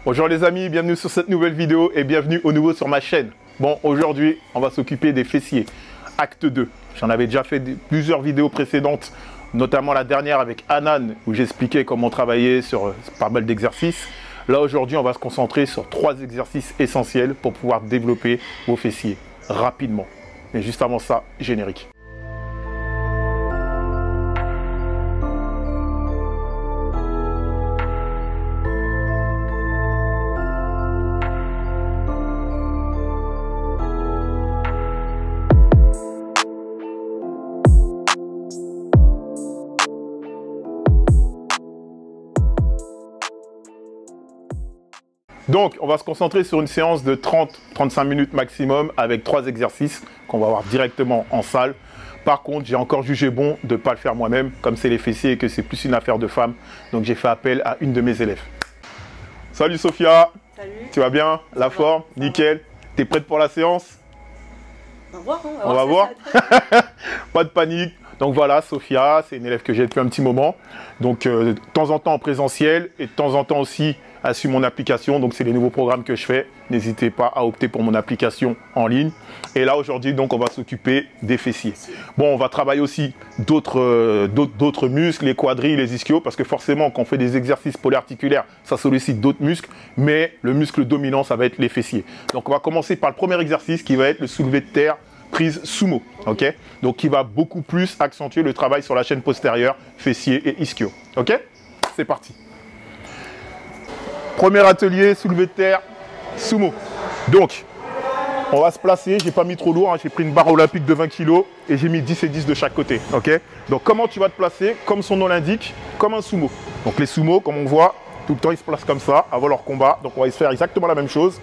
Bonjour les amis, bienvenue sur cette nouvelle vidéo et bienvenue au nouveau sur ma chaîne. Bon, aujourd'hui, on va s'occuper des fessiers. Acte 2. J'en avais déjà fait plusieurs vidéos précédentes, notamment la dernière avec Anan, où j'expliquais comment travailler sur pas mal d'exercices. Là, aujourd'hui, on va se concentrer sur 3 exercices essentiels pour pouvoir développer vos fessiers rapidement. Mais juste avant ça, générique. Donc, on va se concentrer sur une séance de 30-35 minutes maximum avec 3 exercices qu'on va voir directement en salle. Par contre, j'ai encore jugé bon de ne pas le faire moi-même, comme c'est les fessiers et que c'est plus une affaire de femme. Donc, j'ai fait appel à une de mes élèves. Salut Sophia. Salut. Tu vas bien? La forme? Nickel. T'es prête pour la séance? On va voir. On va voir. Pas de panique. Donc voilà, Sophia, c'est une élève que j'ai depuis un petit moment. Donc, de temps en temps en présentiel et de temps en temps aussi sur mon application. Donc, c'est les nouveaux programmes que je fais. N'hésitez pas à opter pour mon application en ligne. Et là, aujourd'hui, donc, on va s'occuper des fessiers. Bon, on va travailler aussi d'autres muscles, les quadrilles, les ischios, parce que forcément, quand on fait des exercices polyarticulaires, ça sollicite d'autres muscles. Mais le muscle dominant, ça va être les fessiers. Donc, on va commencer par le premier exercice qui va être le soulevé de terre prise sumo, ok? Donc, qui va beaucoup plus accentuer le travail sur la chaîne postérieure, fessiers et ischio, ok? C'est parti. Premier atelier, soulevé de terre, sumo. Donc, on va se placer, j'ai pas mis trop lourd, hein, j'ai pris une barre olympique de 20 kg et j'ai mis 10 et 10 de chaque côté, ok? Donc, comment tu vas te placer? Comme son nom l'indique, comme un sumo. Donc, les sumos, comme on voit, tout le temps, ils se placent comme ça avant leur combat. Donc, on va se faire exactement la même chose.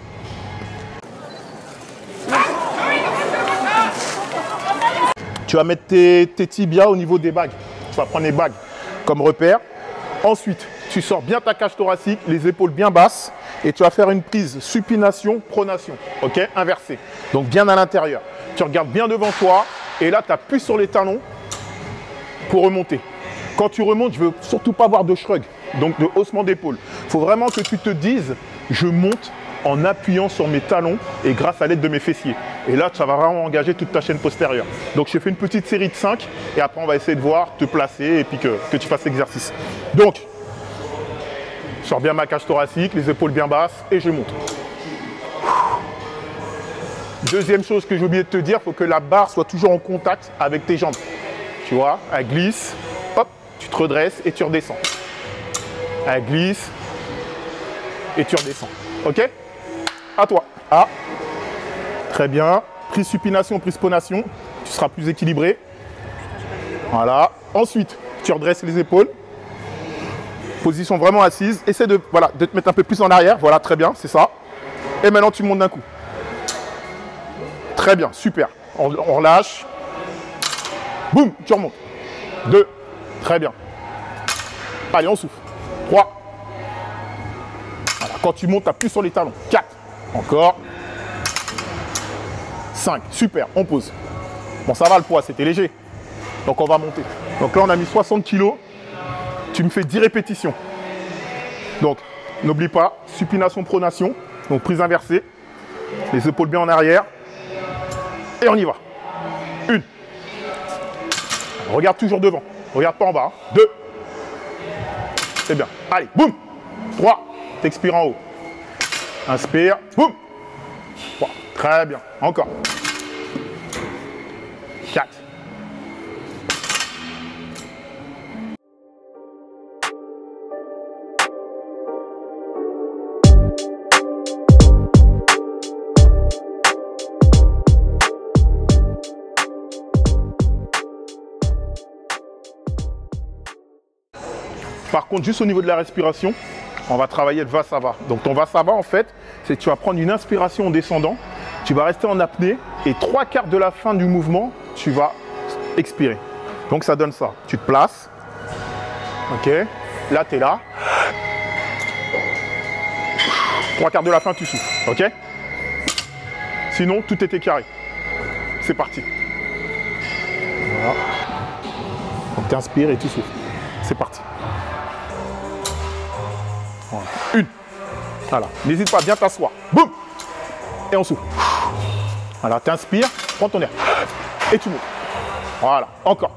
Tu vas mettre tes tibias au niveau des bagues. Tu vas prendre les bagues comme repère. Ensuite, tu sors bien ta cage thoracique, les épaules bien basses. Et tu vas faire une prise supination, pronation. Ok? Inversée. Donc bien à l'intérieur. Tu regardes bien devant toi. Et là, tu appuies sur les talons pour remonter. Quand tu remontes, je ne veux surtout pas avoir de shrug. Donc de haussement d'épaule. Il faut vraiment que tu te dises, je monte en appuyant sur mes talons et grâce à l'aide de mes fessiers. Et là, ça va vraiment engager toute ta chaîne postérieure. Donc, je fais une petite série de 5 et après, on va essayer de voir, te placer et puis que tu fasses l'exercice. Donc, je sors bien ma cage thoracique, les épaules bien basses et je monte. Deuxième chose que j'ai oublié de te dire, il faut que la barre soit toujours en contact avec tes jambes. Tu vois, elle glisse, hop, tu te redresses et tu redescends. Elle glisse et tu redescends. Ok? À toi. Ah. Très bien. Prise supination, prise pronation. Tu seras plus équilibré. Voilà. Ensuite, tu redresses les épaules. Position vraiment assise. Essaie de te mettre un peu plus en arrière. Voilà, très bien, c'est ça. Et maintenant, tu montes d'un coup. Très bien, super. On relâche. Boum, tu remontes. 2. Très bien. Allez, on souffle. 3. Voilà. Quand tu montes, tu appuies sur les talons. 4. Encore. 5. Super, on pose. Bon, ça va le poids, c'était léger. Donc, on va monter. Donc là, on a mis 60 kg. Tu me fais 10 répétitions. Donc, n'oublie pas, supination, pronation. Donc, prise inversée. Les épaules bien en arrière. Et on y va. 1. Regarde toujours devant. Regarde pas en bas. 2. C'est bien. Allez, boum. 3. T'expires en haut. Inspire. Boum. 3. Très bien. Encore. 4. Par contre, juste au niveau de la respiration, on va travailler le Vasava. Donc ton Vasava, en fait, c'est que tu vas prendre une inspiration en descendant, tu vas rester en apnée et 3/4 de la fin du mouvement, tu vas expirer. Donc ça donne ça. Tu te places. Ok. Là, tu es là. 3/4 de la fin, tu souffles. Ok. Sinon, tout était carré. C'est parti. Voilà. Donc tu inspires et tu souffles. C'est parti. Voilà. 1, Voilà, n'hésite pas, bien t'asseoir. Boum. Et on souffle. Voilà, t'inspires, prends ton air. Et tu montes. Voilà, encore.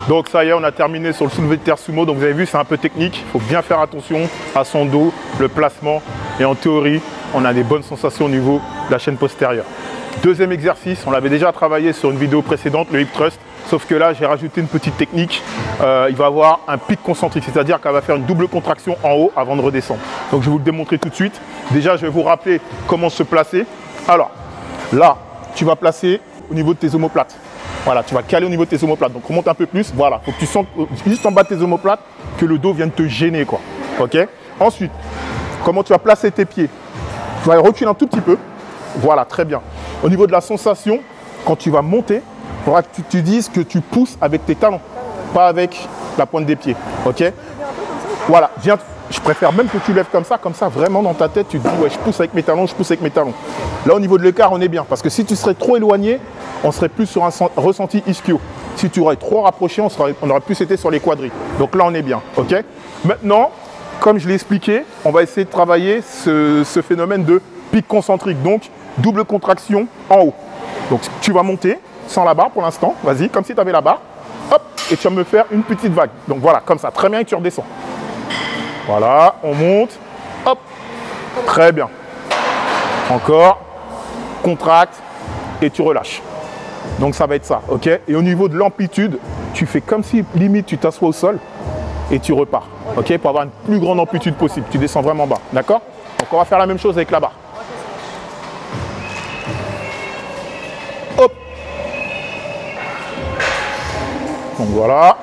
Donc ça y est, on a terminé sur le soulevé de terre sumo. Donc vous avez vu, c'est un peu technique. Il faut bien faire attention à son dos, le placement. Et en théorie, on a des bonnes sensations au niveau de la chaîne postérieure. Deuxième exercice, on l'avait déjà travaillé sur une vidéo précédente, le hip thrust. Sauf que là, j'ai rajouté une petite technique. Il va avoir un pic concentrique, c'est-à-dire qu'elle va faire une double contraction en haut avant de redescendre. Donc je vais vous le démontrer tout de suite. Déjà, je vais vous rappeler comment se placer. Alors, là, tu vas placer au niveau de tes omoplates. Voilà, tu vas caler au niveau de tes omoplates. Donc remonte un peu plus. Voilà, il faut que tu sentes juste en bas de tes omoplates que le dos vienne te gêner, quoi. Ok. Ensuite, comment tu vas placer tes pieds? Tu vas reculer un tout petit peu. Voilà, très bien. Au niveau de la sensation, quand tu vas monter, il faudra que tu dises que tu pousses avec tes talons, pas avec la pointe des pieds. Ok. Voilà, viens. Je préfère même que tu lèves comme ça vraiment dans ta tête, tu te dis ouais, je pousse avec mes talons, je pousse avec mes talons. Là au niveau de l'écart, on est bien, parce que si tu serais trop éloigné, on serait plus sur un ressenti ischio. Si tu aurais trop rapproché, on aurait plus été sur les quadris. Donc là on est bien, ok. Maintenant, comme je l'ai expliqué, on va essayer de travailler ce phénomène de pic concentrique, donc double contraction en haut. Donc tu vas monter sans la barre pour l'instant, vas-y, comme si tu avais la barre, hop, et tu vas me faire une petite vague. Donc voilà, comme ça, très bien, et tu redescends. Voilà, on monte, hop, très bien. Encore, contracte et tu relâches. Donc ça va être ça, ok. Et au niveau de l'amplitude, tu fais comme si limite tu t'assois au sol et tu repars, ok, pour avoir une plus grande amplitude possible. Tu descends vraiment bas, d'accord. Donc on va faire la même chose avec la barre. Hop. Donc voilà.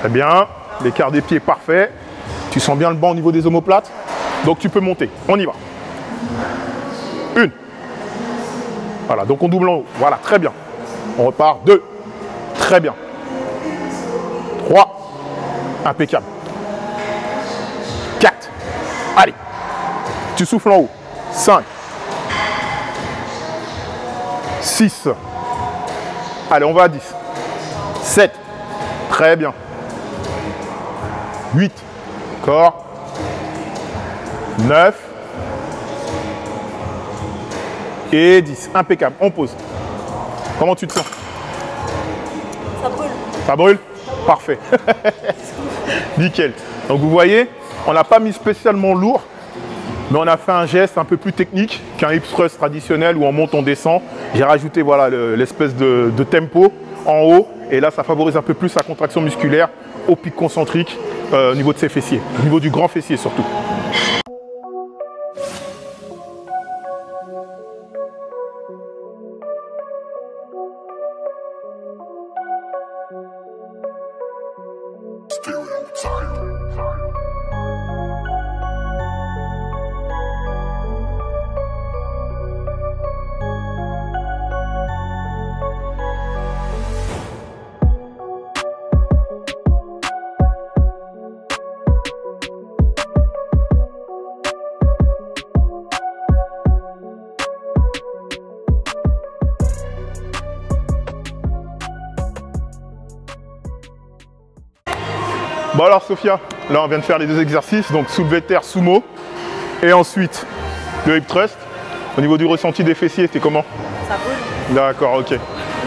Très bien, l'écart des pieds parfait. Tu sens bien le banc au niveau des omoplates. Donc tu peux monter. On y va. Une. Voilà, donc on double en haut. Voilà, très bien. On repart. 2. Très bien. 3. Impeccable. 4. Allez. Tu souffles en haut. 5. 6. Allez, on va à 10. 7. Très bien. 8, encore, 9 et 10. Impeccable. On pose. Comment tu te sens? Ça brûle. Ça brûle? Parfait. Nickel. Donc vous voyez, on n'a pas mis spécialement lourd, mais on a fait un geste un peu plus technique qu'un hip thrust traditionnel où on monte, on descend. J'ai rajouté voilà, l'espèce de tempo en haut et là ça favorise un peu plus la contraction musculaire au pic concentrique. Au niveau de ses fessiers, au niveau du grand fessier surtout. Bon alors Sophia, là on vient de faire les deux exercices, donc soulevé de terre sumo et ensuite le hip thrust. Au niveau du ressenti des fessiers, c'est comment? Ça brûle. D'accord, ok.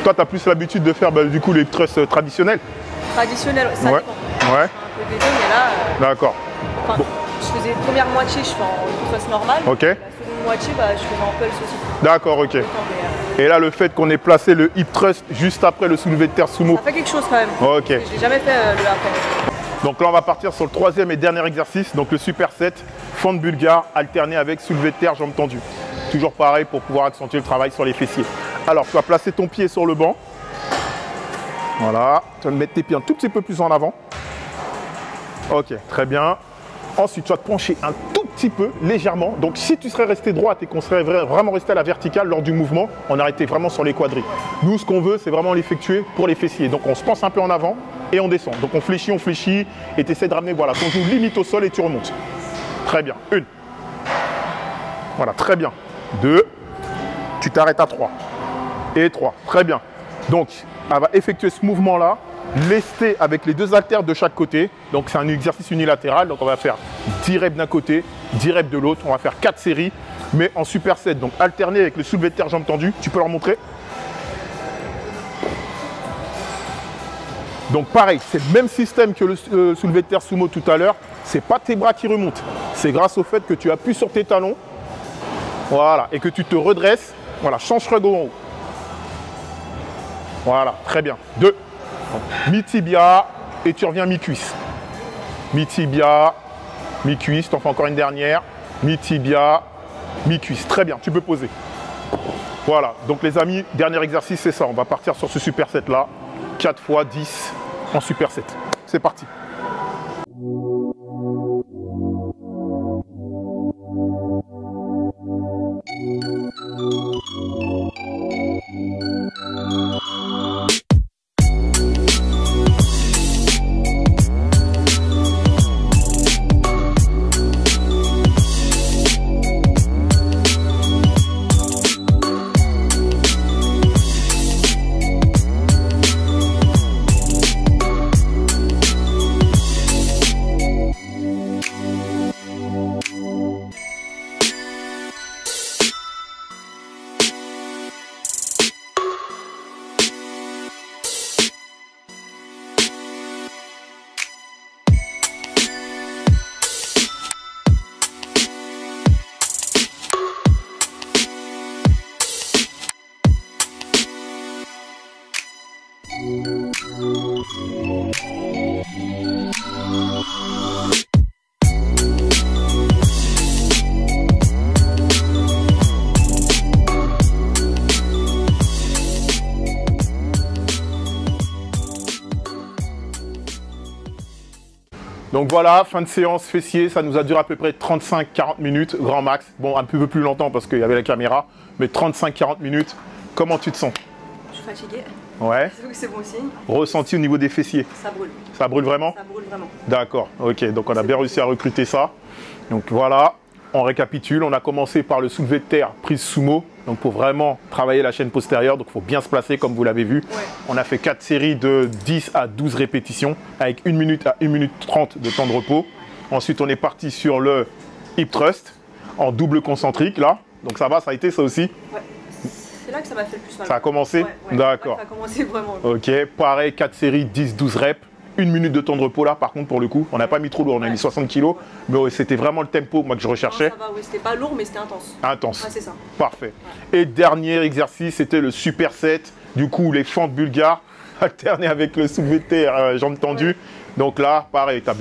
Toi tu as plus l'habitude de faire du coup le hip thrust traditionnel? Traditionnel, ça ouais. dépend. Ouais. Un peu des deux, mais là, d'accord. Enfin, Bon. je faisais première moitié, je fais en hip thrust normal. Ok. La seconde moitié, bah, je faisais en pulse aussi. D'accord, ok. Et là le fait qu'on ait placé le hip thrust juste après le soulevé de terre sumo. Ça fait quelque chose quand même. Ok. Je n'ai jamais fait le après. Donc là on va partir sur le troisième et dernier exercice, donc le superset, fente bulgare alterné avec soulevé de terre, jambes tendues. Toujours pareil pour pouvoir accentuer le travail sur les fessiers. Alors tu vas placer ton pied sur le banc. Voilà, tu vas mettre tes pieds un tout petit peu plus en avant. Ok, très bien. Ensuite tu vas te pencher un tout petit peu, légèrement. Donc si tu serais resté droite et qu'on serait vraiment resté à la verticale lors du mouvement, on arrêtait vraiment sur les quadris. Nous ce qu'on veut c'est vraiment l'effectuer pour les fessiers. Donc on se penche un peu en avant et on descend. Donc on fléchit et tu essaies de ramener voilà, ton genou limite au sol et tu remontes. Très bien. 1. Voilà, très bien. 2. Tu t'arrêtes à 3. Et 3. Très bien. Donc, elle va effectuer ce mouvement-là lesté avec les 2 haltères de chaque côté. Donc c'est un exercice unilatéral. Donc on va faire 10 reps d'un côté, 10 reps de l'autre. On va faire 4 séries, mais en superset. Donc alterné avec le soulevé de terre jambes tendues. Tu peux leur montrer? Donc pareil, c'est le même système que le soulevé de terre sumo tout à l'heure. C'est pas tes bras qui remontent. C'est grâce au fait que tu appuies sur tes talons. Voilà. Et que tu te redresses. Voilà, change shrug en haut. Voilà, très bien. 2. Mi-tibia et tu reviens mi-cuisse. Mi-tibia, mi-cuisse. T'en fais encore une dernière. Mi-tibia, mi-cuisse. Très bien, tu peux poser. Voilà, donc les amis, dernier exercice, c'est ça. On va partir sur ce superset là. 4 fois 10 en superset. C'est parti. Donc voilà, fin de séance fessier, ça nous a duré à peu près 35-40 minutes, grand max. Bon, un peu plus longtemps parce qu'il y avait la caméra, mais 35-40 minutes. Comment tu te sens? Je suis fatiguée. Ouais. C'est bon signe. Ressenti au niveau des fessiers? Ça brûle. Ça brûle vraiment? Ça brûle vraiment. D'accord, ok, donc on a bien réussi à recruter ça. Donc voilà, on récapitule, on a commencé par le soulevé de terre, prise sumo, donc pour vraiment travailler la chaîne postérieure, donc il faut bien se placer comme vous l'avez vu. Ouais. On a fait 4 séries de 10 à 12 répétitions avec 1 minute à 1 minute 30 de temps de repos. Ensuite on est parti sur le hip thrust en double concentrique là, donc ça va, ça a été ça aussi? Ouais. C'est là que ça m'a fait le plus mal. Ça a commencé? Ouais. D'accord. Ça a commencé vraiment. Ok, pareil, 4 séries, 10-12 reps. 1 minute de temps de repos là, par contre, pour le coup, on n'a pas mis trop lourd, on a mis 60 kg, mais ouais, c'était vraiment le tempo moi que je recherchais. Non, ça va, oui, c'était pas lourd, mais c'était intense. Intense. Ouais, c'est ça. Parfait. Et dernier exercice, c'était le superset. Du coup, les fentes bulgares alternées avec le soulevé de terre, jambes tendues. Ouais. Donc là, pareil, t'as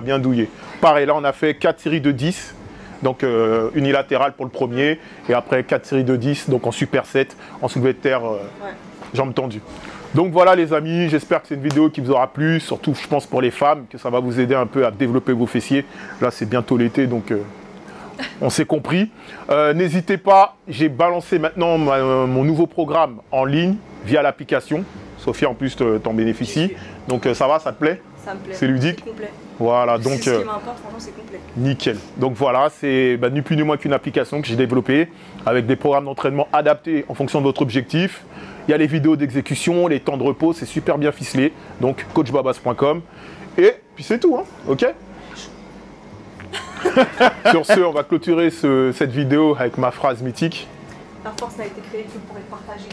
bien douillé. Pareil, là, on a fait 4 séries de 10. Donc unilatéral pour le premier, et après 4 séries de 10, donc en superset, en soulevé de terre, jambes tendues. Donc voilà les amis, j'espère que c'est une vidéo qui vous aura plu, surtout je pense pour les femmes, que ça va vous aider un peu à développer vos fessiers. Là c'est bientôt l'été, donc on s'est compris. N'hésitez pas, j'ai balancé maintenant mon nouveau programme en ligne via l'application. Sophia en plus t'en bénéficie, donc ça va, ça te plaît? Ça me plaît. C'est ludique? C'est complet. Voilà, donc ce qui m'importe, franchement, c'est complet. Nickel. Donc voilà, c'est ni plus ni moins qu'une application que j'ai développée avec des programmes d'entraînement adaptés en fonction de votre objectif. Il y a les vidéos d'exécution, les temps de repos, c'est super bien ficelé. Donc coachbabas.com. Et puis c'est tout, hein, ok? Sur ce, on va clôturer cette vidéo avec ma phrase mythique. La force n'a été créée que pour être partagée.